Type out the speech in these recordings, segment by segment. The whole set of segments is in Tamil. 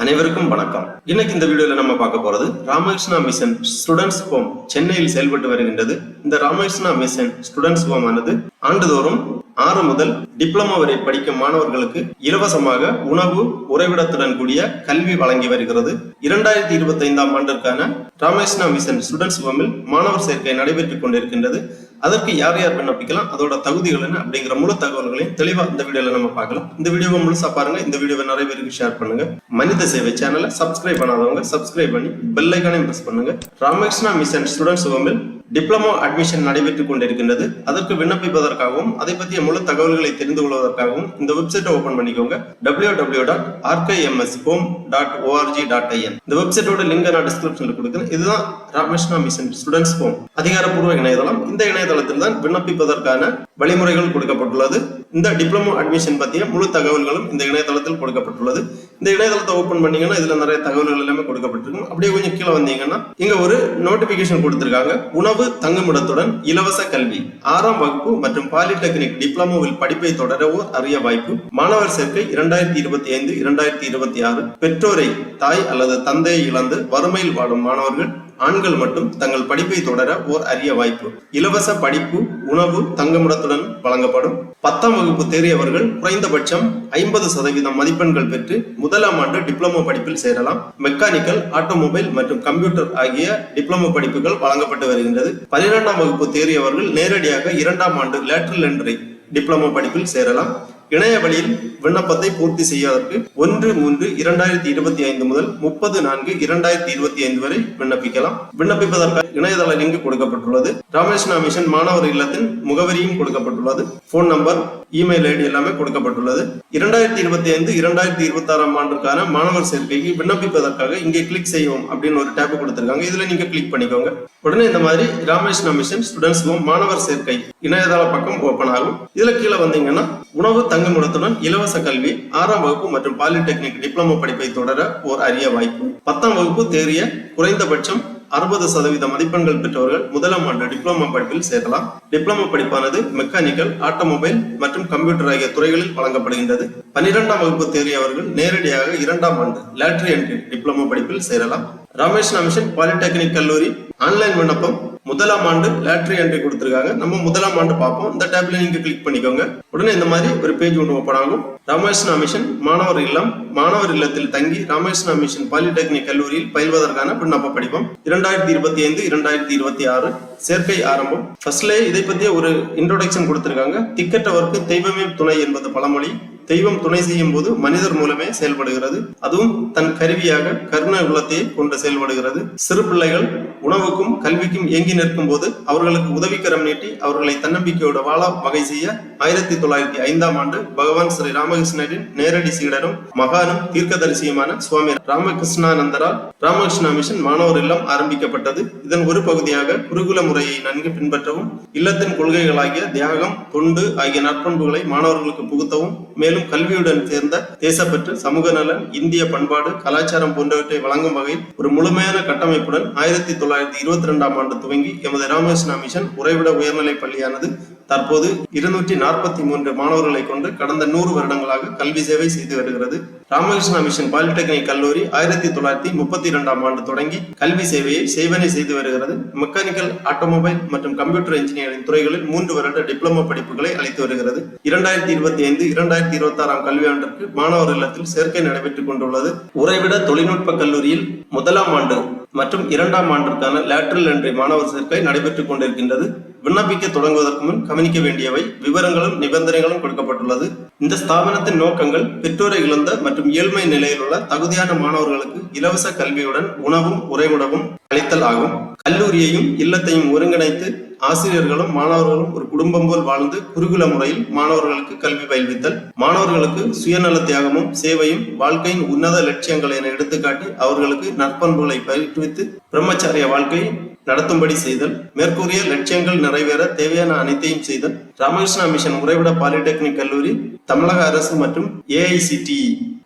அனைவருக்கும் வணக்கம். இன்னைக்கு இந்த வீடியோல நம்ம பார்க்க போறது ராமகிருஷ்ணா மிஷன் ஸ்டூடெண்ட்ஸ் ஹோம் சென்னையில் செயல்பட்டு வருகின்றது. இந்த ராமகிருஷ்ணா மிஷன் ஸ்டூடெண்ட்ஸ் ஹோம் ஆனது ஆண்டுதோறும் 6 முதல் டிப்ளமோ வரை படிக்கும் மாணவர்களுக்கு இலவசமாக உணவு உறைவிடத்துடன் கூடிய கல்வி வழங்கி வருகிறது. 2025ஆம் ஆண்டிற்கான ராமகிருஷ்ணா மிஷன் ஸ்டூடெண்ட்ஸ் ஹோமில் மாணவர் சேர்க்கை நடைபெற்றுக் கொண்டிருக்கின்றது. அதற்கு யார் யார் விண்ணப்பிக்கலாம், அதோட தகுதிகள் என்ன அப்படிங்கிற முழு தகவல்களையும் தெளிவா இந்த வீடியோல நம்ம பார்க்கலாம். இந்த வீடியோவை முழுசா பாருங்க. இந்த வீடியோவை நிறைய பேருக்கு ஷேர் பண்ணுங்க. மனித சேவை சேனலை சப்ஸ்கிரைப் பண்ணாதவங்க சப்ஸ்கிரைப் பண்ணி பெல் ஐகானையும் பிரஸ் பண்ணுங்க. ராமகிருஷ்ணா மிஷன் ஸ்டூடெண்ட்ஸ் ஹோமில் டிப்ளமோ அட்மிஷன் நடைபெற்றுக் கொண்டிருக்கின்றது. அதற்கு விண்ணப்பிப்பதற்காகவும் அதை பற்றிய முழு தகவல்களை தெரிந்து கொள்வதற்காகவும் இந்த வெப்சைட்டை ஓபன் பண்ணிக்கோங்க. www.rkmshome.org.in. இந்த வெப்சைட்டோட லிங்க் நான் டிஸ்கிரிப்ஷன்ல கொடுக்கிறேன். இதுதான் ராமகிருஷ்ணா மிஷன் ஸ்டூடெண்ட்ஸ் ஹோம் அதிகாரப்பூர்வ இணையதளம். இந்த இணையதளத்தில் தான் விண்ணப்பிப்பதற்கான வழிமுறைகள் கொடுக்கப்பட்டுள்ளது. இந்த டிப்ளமோ அட்மிஷன் பற்றிய முழு தகவல்களும் இந்த இணையதளத்தில் கொடுக்கப்பட்டுள்ளது. இந்த இணையதளத்தை ஓபன் பண்ணீங்கன்னா இதுல நிறைய தகவல்கள் எல்லாமே கொடுக்கப்பட்டிருக்கும். அப்படியே கொஞ்சம் கீழே வந்தீங்கன்னா இங்க ஒரு நோட்டிபிகேஷன் கொடுத்திருக்காங்க. உணவு தங்குமிடத்துடன் இலவச கல்வி 6ஆம் வகுப்பு மற்றும் பாலிடெக்னிக் டிப்ளமோவில் படிப்பை தொடர ஓர் அரிய வாய்ப்பு. மாணவர் சேர்க்கை 2025-2026. பெற்றோரை தாய் அல்லது தந்தையை இழந்து வறுமையில் வாடும் மாணவர்கள் ஆண்கள் மட்டும் தங்கள் படிப்பை தொடர ஓர் அரிய வாய்ப்பு. இலவச படிப்பு உணவு தங்குமிடத்துடன் வழங்கப்படும். 10ஆம் வகுப்பு தேறியவர்கள் குறைந்தபட்சம் 50% மதிப்பெண்கள் பெற்று முதலாம் ஆண்டு டிப்ளமோ படிப்பில் சேரலாம். மெக்கானிக்கல், ஆட்டோமொபைல் மற்றும் கம்ப்யூட்டர் ஆகிய டிப்ளமோ படிப்புகள் வழங்கப்பட்டு வருகின்றது. 12ஆம் வகுப்பு தேறியவர்கள் நேரடியாக 2ஆம் ஆண்டு லேட்டரல் என்ட்ரி டிப்ளமோ படிப்பில் சேரலாம். இணைய வழியில் விண்ணப்பத்தை பூர்த்தி செய்வதற்கு 1/3/2025 முதல் 30/4/2025 வரை விண்ணப்பிக்கலாம். விண்ணப்பிப்பதற்காக இணையதள லிங்க் கொடுக்கப்பட்டுள்ளது. ராமகிருஷ்ணா மிஷன் மாணவர் இல்லத்தின் முகவரியும் கொடுக்கப்பட்டுள்ளது. போன் நம்பர், இமெயில் ஐடி எல்லாமே கொடுக்கப்பட்டுள்ளது. 2025-2026ஆம் ஆண்டுக்கான மாணவர் சேர்க்கைக்கு விண்ணப்பிப்பதற்காக இங்கே கிளிக் செய்வோம் அப்படின்னு ஒரு டேப் கொடுத்திருக்காங்க. இதுல நீங்க கிளிக் பண்ணிக்கோங்க. உடனே இந்த மாதிரி ராமகிருஷ்ணா மிஷன் ஸ்டூடெண்ட்ஸ் ஹோம் மாணவர் சேர்க்கை இணையதள பக்கம் ஓபன் ஆகும். இதுல கீழே வந்தீங்கன்னா உணவு தங்குமிடத்துடன் இலவச கல்வி 6ஆம் வகுப்பு மற்றும் பாலிடெக்னிக் டிப்ளமோ படிப்பை தொடர ஓர் அரிய வாய்ப்பு. 10ஆம் வகுப்பு தேறிய குறைந்தபட்சம் 60% மதிப்பெண்கள் பெற்றவர்கள் முதலாம் ஆண்டு டிப்ளமோ படிப்பில் சேரலாம். டிப்ளமோ படிப்பானது மெக்கானிக்கல், ஆட்டோமொபைல் மற்றும் கம்ப்யூட்டர் ஆகிய துறைகளில் வழங்கப்படுகின்றது. 12ஆம் வகுப்பு தேறியவர்கள் நேரடியாக 2ஆம் ஆண்டு லேட்டரல் என்ட்ரி டிப்ளமோ படிப்பில் சேரலாம். ராமகிருஷ்ணா மிஷன் பாலிடெக்னிக் கல்லூரி ஆன்லைன் விண்ணப்பம் முதலாம் ஆண்டு லேட்டரல் என்ட்ரி கொடுத்திருக்காங்க. நம்ம முதலாம் ஆண்டு பார்ப்போம். இந்த டேப்ல நீங்க கிளிக் பண்ணிக்கோங்க. உடனே இந்த மாதிரி ஒரு பேஜ் ஒன்று ஓபன் ஆகும். ராமகிருஷ்ணா மிஷன் மாணவர் இல்லம். மாணவர் இல்லத்தில் தங்கி ராமகிருஷ்ணா மிஷன் பாலிடெக்னிக் கல்லூரியில் பயில்வதற்கான விண்ணப்ப படிவம் 2025-2026 சேர்க்கை ஆரம்பம். ஃபர்ஸ்ட்லேயே இதை பற்றிய ஒரு இன்ட்ரோடக்ஷன் கொடுத்திருக்காங்க. திக்கற்றவர்க்கு தெய்வமே துணை என்பது பழமொழி. தெய்வம் துணை செய்யும் போது மனிதர் மூலமே செயல்படுகிறது. அதுவும் தன் கருவியாக கருண உள்ளத்தையே கொண்டு செயல்படுகிறது. சிறு பிள்ளைகள் உணவுக்கும் கல்விக்கும் ஏங்கி நிற்கும் போது அவர்களுக்கு உதவிக்கரம் நீட்டி அவர்களை தன்னம்பிக்கையோட வாழ வகை செய்ய 1905ஆம் ஆண்டு பகவான் ஸ்ரீ ராமகிருஷ்ணரின் நேரடி சீடரும் மகானும் தீர்க்கதரிசியுமான சுவாமி ராமகிருஷ்ணானந்தரால் ராமகிருஷ்ணா மிஷன் மாணவர் இல்லம் ஆரம்பிக்கப்பட்டது. இதன் ஒரு பகுதியாக குருகுல முறையை நன்கு பின்பற்றவும் இல்லத்தின் கொள்கைகளாகிய தியாகம், தொண்டு ஆகிய நற்பண்புகளை மாணவர்களுக்கு புகுத்தவும், மேலும் கல்வியுடன் சேர்ந்த தேசப்பற்று, சமூக நலன், இந்திய பண்பாடு, கலாச்சாரம் போன்றவற்றை வழங்கும் வகையில் ஒரு முழுமையான கட்டமைப்புடன் 1922ஆம் ஆண்டு துவங்கி எமது ராமகிருஷ்ணா மிஷன் உறைவிட உயர்நிலை பள்ளியானது தற்போது 243 மாணவர்களை கொண்டு கடந்த 100 வருடங்களாக கல்வி சேவை செய்து வருகிறது. ராமகிருஷ்ணா மிஷன் பாலிடெக்னிக் கல்லூரி 1932ஆம் ஆண்டு தொடங்கி கல்வி சேவையை செய்வனை செய்து வருகிறது. மெக்கானிக்கல், ஆட்டோமொபைல் மற்றும் கம்ப்யூட்டர் இன்ஜினியரிங் துறைகளில் 3 வருட டிப்ளமோ படிப்புகளை அளித்து வருகிறது. 2025-2026ஆம் கல்வியாண்டிற்கு மாணவர் இல்லத்தில் சேர்க்கை நடைபெற்றுக் கொண்டுள்ளது. உறைவிட தொழில்நுட்ப கல்லூரியில் முதலாம் ஆண்டு மற்றும் 2ஆம் ஆண்டிற்கான லேட்டரல் என்ட்ரி மாணவர் சேர்க்கை நடைபெற்றுக் கொண்டிருக்கின்றது. விண்ணப்பிக்க தொடங்குவதற்கு முன் கவனிக்க வேண்டியவை விவரங்களும் நிபந்தனைகளும் கொடுக்கப்பட்டுள்ளது. இந்த ஸ்தாபனத்தின் நோக்கங்கள் பெற்றோரை இழந்த மற்றும் ஏழ்மை நிலையில் உள்ள தகுதியான மாணவர்களுக்கு இலவச கல்வியுடன் உணவும் உறைவிடமும் அளித்தல் ஆகும். கல்லூரியையும் இல்லத்தையும் ஒருங்கிணைத்து ஆசிரியர்களும் மாணவர்களும் ஒரு குடும்பம் போல் வாழ்ந்து குருகுல முறையில் மாணவர்களுக்கு கல்வி பயில்வித்தல், மாணவர்களுக்கு சுயநல தியாகமும் சேவையும் வாழ்க்கையின் உன்னத லட்சியங்களை என எடுத்துக்காட்டி அவர்களுக்கு நற்பண்புகளை பயிற்றுவித்து பிரம்மச்சாரிய வாழ்க்கையை நடத்தும்படி செய்தல், மேற்கூறிய லட்சியங்கள் நிறைவேற தேவையான அனைத்தையும் செய்தல். ராமகிருஷ்ணா மிஷன் உறைவிட பாலிடெக்னிக் கல்லூரி தமிழக அரசு மற்றும் AICTE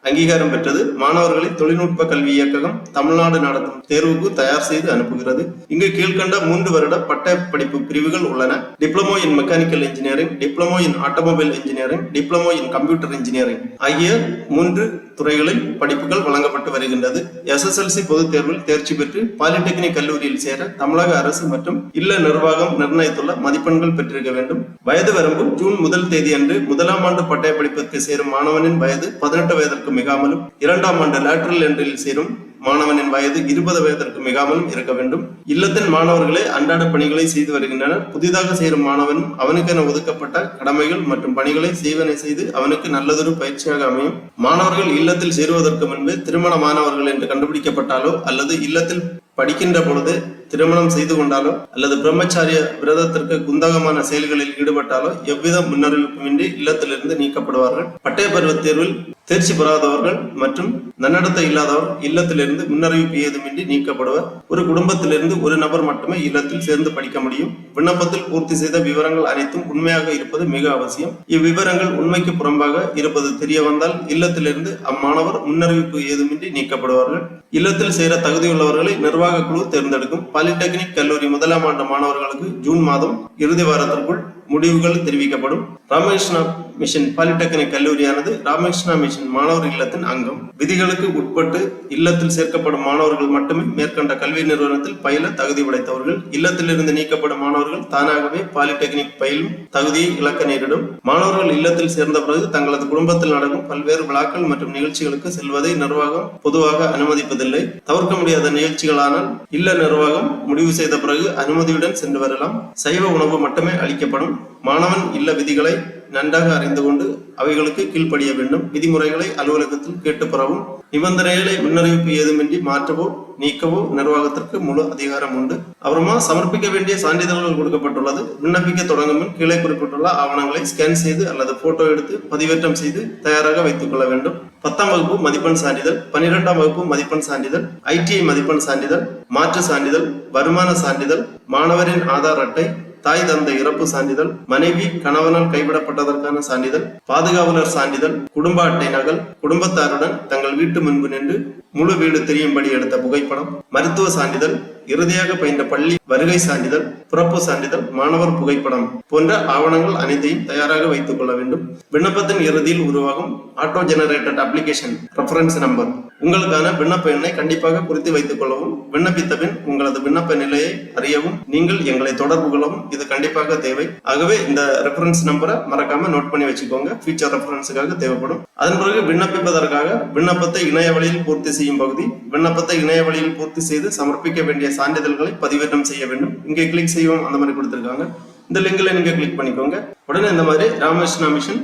அங்கீகாரம் பெற்றது. மாணவர்களை தொழில்நுட்ப கல்வி இயக்ககம் தமிழ்நாடு நடத்தும் தேர்வுக்கு தயார் செய்து அனுப்புகிறது. இங்கு கீழ்கண்ட 3 வருட பட்ட படிப்பு பிரிவுகள் உள்ளன. Diploma in mechanical engineering, diploma in automobile engineering, diploma in computer engineering ஆகிய 3 துறைகளில் படிப்புகள் வழங்கப்பட்டு வருகின்றது. SSLC பொதுத் தேர்வில் தேர்ச்சி பெற்று பாலிடெக்னிக் கல்லூரியில் சேர தமிழக அரசு மற்றும் இல்ல நிர்வாகம் நிர்ணயித்துள்ள மதிப்பெண்கள் பெற்றிருக்க வேண்டும். வயது வரம்பு ஜூன் 1 தேதி அன்று 1ஆம் ஆண்டு பட்டய படிப்பிற்கு சேரும் மாணவனின் வயது 18 வயதிற்கு மிகாமலும், 2ஆம் ஆண்டு லேட்டரல் என்ட்ரியில் சேரும் மாணவனின் வயது 20 வயதிற்கு மிகாமலும் இருக்க வேண்டும். இல்லத்தின் மாணவர்களே அன்றாட பணிகளை செய்து வருகின்றனர். புதிதாக சேரும் மாணவனும் அவனுக்கென ஒதுக்கப்பட்ட கடமைகள் மற்றும் பணிகளை செய்வனை செய்து அவனுக்கு நல்லதொரு பயிற்சியாக அமையும். மாணவர்கள் இல்லத்தில் சேருவதற்கு முன்பே திருமணமானவர்கள் என்று கண்டுபிடிக்கப்பட்டாலோ அல்லது இல்லத்தில் படிக்கின்ற பொழுது திருமணம் செய்து கொண்டாலோ அல்லது பிரம்மச்சாரிய விரதத்திற்கு குந்தகமான செயல்களில் ஈடுபட்டாலோ எவ்வித முன்னறிவிப்புமின்றி இல்லத்திலிருந்து நீக்கப்படுவார்கள். பட்டய பருவ தேர்வில் தேர்ச்சி பெறாதவர்கள் மற்றும் நன்னடத்தை இல்லாதவர் இல்லத்திலிருந்து முன்னறிவிப்பு ஏதுமின்றி நீக்கப்படுவர். ஒரு குடும்பத்திலிருந்து ஒரு நபர் மட்டுமே இல்லத்தில் சேர்ந்து படிக்க முடியும். விண்ணப்பத்தில் பூர்த்தி செய்த விவரங்கள் அனைத்தும் உண்மையாக இருப்பது மிக அவசியம். இவ்விவரங்கள் உண்மைக்கு புறம்பாக இருப்பது தெரிய வந்தால் இல்லத்திலிருந்து அம்மாணவர் முன்னறிவிப்பு ஏதுமின்றி நீக்கப்படுவார்கள். இல்லத்தில் சேர தகுதியுள்ளவர்களை நிர்வாக குழு தேர்ந்தெடுக்கும். பாலிடெக்னிக் கல்லூரி 1ஆம் ஆண்டு மாணவர்களுக்கு ஜூன் மாதம் இறுதி வாரத்திற்குள் முடிவுகள் தெரிவிக்கப்படும். ராமகிருஷ்ணா மிஷன் பாலிடெக்னிக் கல்லூரியானது ராமகிருஷ்ணா மிஷன் மாணவர் இல்லத்தின் அங்கம். விதிகளுக்கு உட்பட்டு இல்லத்தில் சேர்க்கப்படும் மாணவர்கள் மட்டுமே மேற்கண்ட கல்வி நிறுவனத்தில் பயில தகுதி படைத்தவர்கள். இல்லத்திலிருந்து நீக்கப்படும் மாணவர்கள் தானாகவே பாலிடெக்னிக் பயிலும் தகுதியை இழக்க நேரிடும். மாணவர்கள் இல்லத்தில் சேர்ந்த பிறகு தங்களது குடும்பத்தில் நடக்கும் பல்வேறு விழாக்கள் மற்றும் நிகழ்ச்சிகளுக்கு செல்வதை நிர்வாகம் பொதுவாக அனுமதிப்பதில்லை. தவிர்க்க முடியாத நிகழ்ச்சிகளானால் இல்ல நிர்வாகம் முடிவு செய்த பிறகு அனுமதியுடன் சென்று வரலாம். சைவ உணவு மட்டுமே அளிக்கப்படும். மாணவன் இல்ல விதிகளை நன்றாக அறிந்து கொண்டு அவைகளுக்கு கீழ்ப்படிய வேண்டும். விதிமுறைகளை அலுவலகத்தில் கேட்டு பெறவும். நிபந்தனைகளை முன்னறிவிப்பு ஏதுமின்றி மாற்றவோ நீக்கவோ நிர்வாகத்திற்கு முழு அதிகாரம் உண்டு. அப்புறமா சமர்ப்பிக்க வேண்டிய சான்றிதழ்கள் கொடுக்கப்பட்டுள்ளது. விண்ணப்பிக்க தொடங்கும் முன் கீழே குறிப்பிட்டுள்ள ஆவணங்களை ஸ்கேன் செய்து அல்லது போட்டோ எடுத்து பதிவேற்றம் செய்து தயாராக வைத்துக் கொள்ள வேண்டும். 10ஆம் வகுப்பு மதிப்பெண் சான்றிதழ், 12ஆம் வகுப்பு மதிப்பெண் சான்றிதழ், ITI மதிப்பெண் சான்றிதழ், மாற்று சான்றிதழ், வருமான சான்றிதழ், மாணவரின் ஆதார் அட்டை, தாய் தந்தை இறப்பு சான்றிதழ், மனைவி கணவனால் கைவிடப்பட்டதற்கான சான்றிதழ், பாதுகாவலர் சான்றிதழ், குடும்ப அட்டை நகல், குடும்பத்தாருடன் தங்கள் வீட்டு முன்பு நின்று முழு வீடு தெரியும்படி எடுத்த புகைப்படம், மருத்துவ சான்றிதழ், இறுதியாக பயின்ற பள்ளி வருகை சான்றிதழ், பிறப்பு சான்றிதழ், மாணவர் புகைப்படம் போன்ற ஆவணங்கள் அனைத்தையும் தயாராக வைத்துக் கொள்ள வேண்டும். விண்ணப்பத்தின் இறுதியில் உருவாகும் auto generated application reference number உங்களுக்கான விண்ணப்ப எண்ணை கண்டிப்பாக குறித்து வைத்துக் கொள்ளவும். விண்ணப்பித்த பின் உங்களது விண்ணப்ப நிலையை அறியவும் நீங்கள் எங்களை தொடர்பு கொள்ளவும் இது கண்டிப்பாக தேவை. ஆகவே இந்த ரெஃபரன்ஸ் நம்பரை மறக்காம நோட் பண்ணி வச்சுக்கோங்க. ஃபியூச்சர் ரெஃபரன்ஸுக்காக தேவைப்படும். அதன் பிறகு விண்ணப்பிப்பதற்காக விண்ணப்பத்தை இணைய வழியில் பூர்த்தி செய்யும் பகுதி. விண்ணப்பத்தை இணைய வழியில் பூர்த்தி செய்து சமர்ப்பிக்க வேண்டிய சான்றிதழ்களை பதிவேற்றம் செய்ய வேண்டும். இங்கே கிளிக் செய்வோம் அந்த மாதிரி கொடுத்திருக்காங்க. இந்த லிங்க்ல நீங்க கிளிக் பண்ணிக்கோங்க. உடனே இந்த மாதிரி ராமகிருஷ்ணா மிஷன்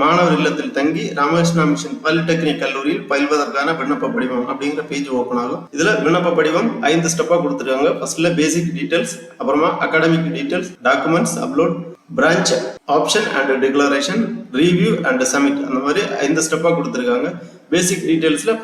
மாணவர் இல்லத்தில் தங்கி ராமகிருஷ்ணா மிஷன் பாலிடெக்னிக் கல்லூரியில் பயில்வதற்கான விண்ணப்ப படிவம் அப்படிங்கிற பேஜ் ஓபன் ஆகும். இதுல விண்ணப்ப படிவம் 5 ஸ்டெப்பா கொடுத்திருக்காங்க. ஃபர்ஸ்ட்ல பேசிக் டீடைல்ஸ், அப்புறமா academic details, documents upload, branch option and declaration, review and submit, அந்த மாதிரி 5 ஸ்டெப்பா கொடுத்திருக்காங்க. பேசிக் டீடைல்ஸ்ல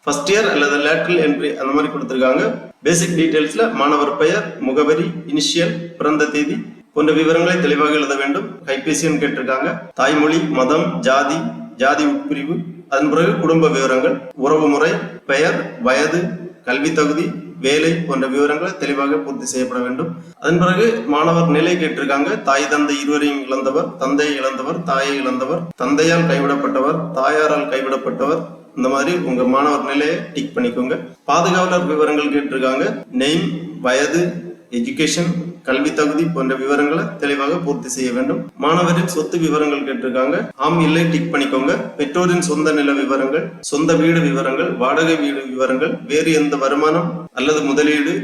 ஃபர்ஸ்ட் இயர் அல்லது லேட்டரல் என்ட்ரி அந்த மாதிரி கொடுத்திருக்காங்க. பேசிக் டீடைல்ஸ்ல மாணவர் பெயர், முகவரி, இனிஷியல், பிறந்த தேதி போன்ற விவரங்களை தெளிவாக எழுத வேண்டும். கைபேசி எண் கேட்டிருக்காங்க. தாய்மொழி, மதம், ஜாதி உட்பிரிவு, அதன் பிறகு குடும்ப விவரங்கள், உறவு முறை, பெயர், வயது, கல்வி தகுதி, வேலை போன்ற விவரங்களை தெளிவாக பூர்த்தி செய்யப்பட வேண்டும். அதன் பிறகு மாணவர் நிலை கேட்டிருக்காங்க. தாய் தந்தை இருவரையும் இழந்தவர், தந்தையை இழந்தவர், தாயை இழந்தவர், தந்தையால் கைவிடப்பட்டவர், தாயாரால் கைவிடப்பட்டவர், இந்த மாதிரி உங்க மாணவர் நிலையை டிக் பண்ணிக்கோங்க. பாதுகாவலர் விவரங்கள் கேட்டிருக்காங்க. நெய்ம், வயது, எஜுகேஷன், கல்வி தகுதி போன்ற விவரங்களை தெளிவாக பூர்த்தி செய்ய வேண்டும். மாணவரின் சொத்து விவரங்கள் கேட்டிருக்காங்க. ஆம் இல்லை டிக் பண்ணிக்கோங்க. பெற்றோரின் சொந்த நில விவரங்கள், சொந்த வீடு விவரங்கள், வாடகை வீடு விவரங்கள், வேறு எந்த வருமானம் அல்லது முதலீடு,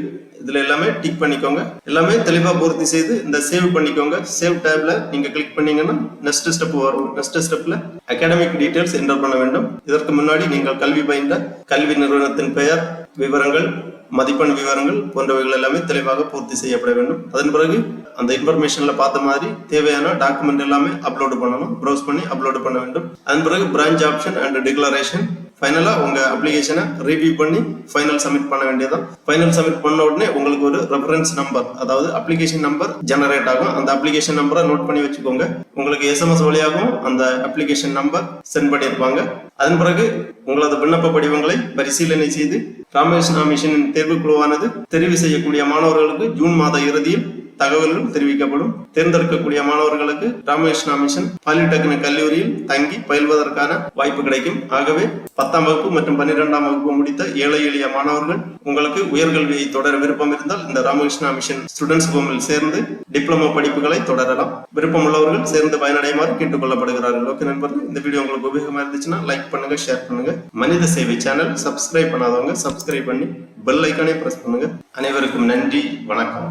இதுல எல்லாமே டிக் பண்ணிக்கோங்க. எல்லாமே தெளிவா பூர்த்தி செய்து இந்த சேவ் பண்ணிக்கோங்க. சேவ் டேப்ல நீங்க கிளிக் பண்ணீங்கன்னா நெக்ஸ்ட் ஸ்டெப் வரும். நெக்ஸ்ட் ஸ்டெப்ல அகாடமிக் டீடைல்ஸ் என்டர் பண்ண வேண்டும். இதற்கு முன்னாடி நீங்கள் கல்வி பயின்ற கல்வி நிறுவனத்தின் பெயர், விவரங்கள், மதிப்பெண் விவரங்கள் போன்றவைகள் எல்லாமே தெளிவாக பூர்த்தி செய்யப்பட வேண்டும். அதன் பிறகு அந்த இன்ஃபர்மேஷன்ல பார்த்த மாதிரி தேவையான டாக்குமெண்ட் எல்லாமே அப்லோடு பண்ணணும், ப்ரௌஸ் பண்ணி அப்லோடு பண்ண வேண்டும். அதன் பிறகு பிரான்ச் ஆப்ஷன் அண்ட் டிக்ளரேஷன், ஃபைனலா உங்க அப்ளிகேஷனை ரிவ்யூ பண்ணி ஃபைனல் சப்மிட் பண்ண வேண்டியதான். ஃபைனல் சப்மிட் பண்ண உடனே உங்களுக்கு ஒரு ரெஃபரன்ஸ் நம்பர், அதாவது அப்ளிகேஷன் நம்பர் ஜெனரேட் ஆகும். அந்த அப்ளிகேஷன் நம்பரை நோட் பண்ணி வச்சுக்கோங்க. உங்களுக்கு எஸ்எம்எஸ் வழியாகவும் அந்த அப்ளிகேஷன் நம்பர் சென்ட் பண்ணியிருப்பாங்க. அதன் பிறகு உங்களது விண்ணப்ப படிவங்களை பரிசீலனை செய்து ராமகிருஷ்ணா மிஷனின் தேர்வுக்குழுவானது தெரிவு செய்யக்கூடிய மாணவர்களுக்கு ஜூன் மாத இறுதியில் தகவல்கள் தெரிவிக்கப்படும். தேர்ந்தெடுக்கக்கூடிய மாணவர்களுக்கு ராமகிருஷ்ணா மிஷன் பாலிடெக்னிக் கல்லூரியில் தங்கி பயில்வதற்கான வாய்ப்பு கிடைக்கும். ஆகவே 10ஆம் வகுப்பு மற்றும் 12ஆம் வகுப்பு முடித்த ஏழை எளிய மாணவர்கள் உங்களுக்கு உயர்கல்வியை தொடர விருப்பம் இருந்தால் இந்த ராமகிருஷ்ணா மிஷன் ஸ்டூடெண்ட்ஸ் ஹோமில் சேர்ந்து டிப்ளமோ படிப்புகளை தொடரலாம். விருப்பம் உள்ளவர்கள் சேர்ந்து பயனடையுமாறு கேட்டுக்கொள்ளப்படுகிறார்கள். ஓகே நண்பர்கள், இந்த வீடியோ உங்களுக்கு உபயோகமா இருந்துச்சுன்னா லைக் பண்ணுங்க, ஷேர் பண்ணுங்க. மனித சேவை சேனல் சப்ஸ்கிரைப் பண்ணாதவங்க சப்ஸ்கிரைப் பண்ணி பெல் ஐக்கானே பிரஸ் பண்ணுங்க. அனைவருக்கும் நன்றி, வணக்கம்.